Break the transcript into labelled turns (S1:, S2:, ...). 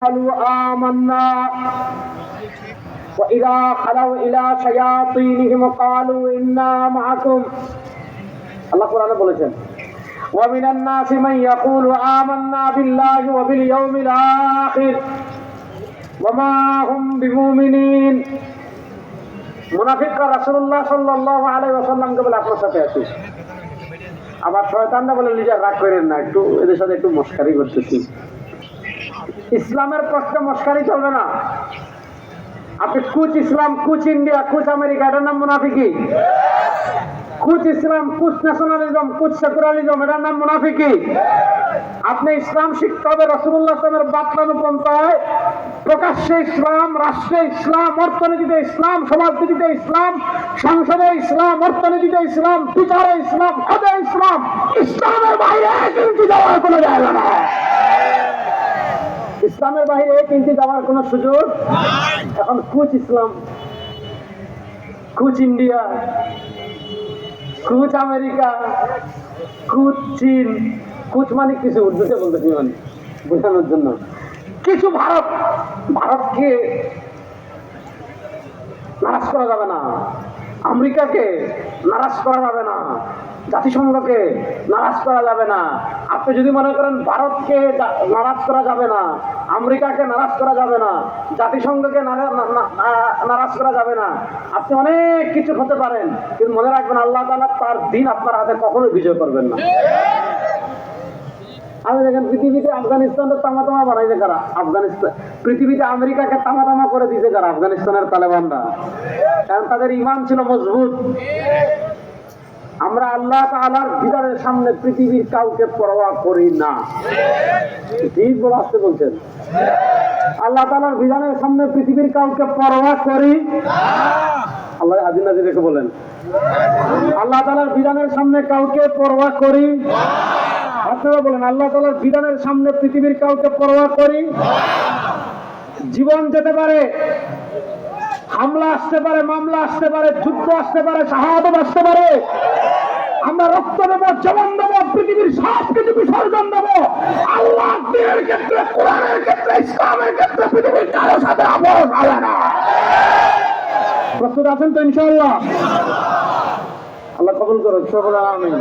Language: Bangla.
S1: قالوا آمنا وإذا خلوا إلى شياطينهم قالوا إنا معكم الله قرآن বলেছেন ومن الناس من يقول آمنا بالله وباليوم الآخر وما هم بمؤمنين মুনাফিকরা রাসূলুল্লাহ সাল্লাল্লাহু আলাইহি ওয়াসাল্লামকে বলে আপনার সাথে আছি আবার শয়তানরা বলে লিজার রাগ করেন না একটু এদের সাথে একটু মশকারি করতেছি ইসলামের প্রশ্নে মশকারি চলবে না আপনি কুচ ইসলাম কুচ ইন্ডিয়া কুচ আমেরিকা এটার নাম মুনাফিকি কুচ ইসলাম কুচ ন্যাশনালিজম কুচ সেকুলারিজম এটার নাম মুনাফিকি আপনি ইসলাম শিখতে হবে রাসূলুল্লাহ সাল্লাল্লাহু আলাইহি ওয়াসাল্লামের বাক্যানুপন্থায় প্রকাশ্যে ইসলাম রাষ্ট্রে ইসলাম অর্থনীতিতে ইসলাম সমাজনীতিতে ইসলাম সংসদে ইসলাম অর্থনীতিতে ইসলাম বিচারে ইসলাম পদে ইসলাম ইসলামের বাইরে কিন্তু যাওয়ার কোনো জায়গা নেই ইসলামের বাইরে কিন্তু যাওয়ার কোনো সুযোগ নাই এখন কুচ ইসলাম কুচ ইন্ডিয়া কুচ আমেরিকা কুচ চীন কুচ মানে কিছু উর্দুতে বলতেছি মানে বোঝানোর জন্য কিছু ভারতকে নারাজ করা যাবে না আমেরিকাকে নারাজ করা যাবে না জাতিসংঘকে নারাজ করা যাবে না আপনি যদি মনে করেন ভারতকে নারাজ করা যাবে না আমেরিকাকে নারাজ করা যাবে না জাতিসংঘকে নারাজ করা যাবে না আপনি অনেক কিছু হতে পারেন কিন্তু মনে রাখবেন আল্লাহ তাআলা তার দিন আপনার হাতে কখনোই বিজয় করবেন না আমি দেখেন পৃথিবীতে আফগানিস্তানকে তামাতামা বানাইছে কারা আফগানিস্তান পৃথিবীতে আমেরিকাকে তামাতামা করে দিয়েছে কারা আফগানিস্তানের তালেবানরা কারণ তাদের ঈমান ছিল মজবুত আমরা আল্লাহ তাআলার বিধানের সামনে পৃথিবীর কাউকে পরোয়া করি না ঠিক বলে আসতে বলছেন আল্লাহ তাআলার বিধানের সামনে পৃথিবীর কাউকে পরোয়া করি আল্লাহ আদিন নাজিরকে বলেন আল্লাহ তাআলার বিধানের সামনে কাউকে পরোয়া করি আপনারা বলেন আল্লাহ তাআলার বিধানের সামনে পৃথিবীর কাউকে পরোয়া করি জীবন যেতে পারে হামলা আসতে পারে মামলা আসতে পারে যুদ্ধ আসতে পারে শাহাদাত আসতে পারে আমরা রক্ত দেব জীবন দেব পৃথিবীর সব কিছু বিসর্জন দেব আল্লাহর দ্বীনের ক্ষেত্রে কোরআনের ক্ষেত্রে ইসলামের ক্ষেত্রে পৃথিবীর কারোর সাথে আপোষ হবে না প্রস্তুত আছেন তো ইনশাআল্লাহ আল্লাহ কবুল করুন সকলে আমিন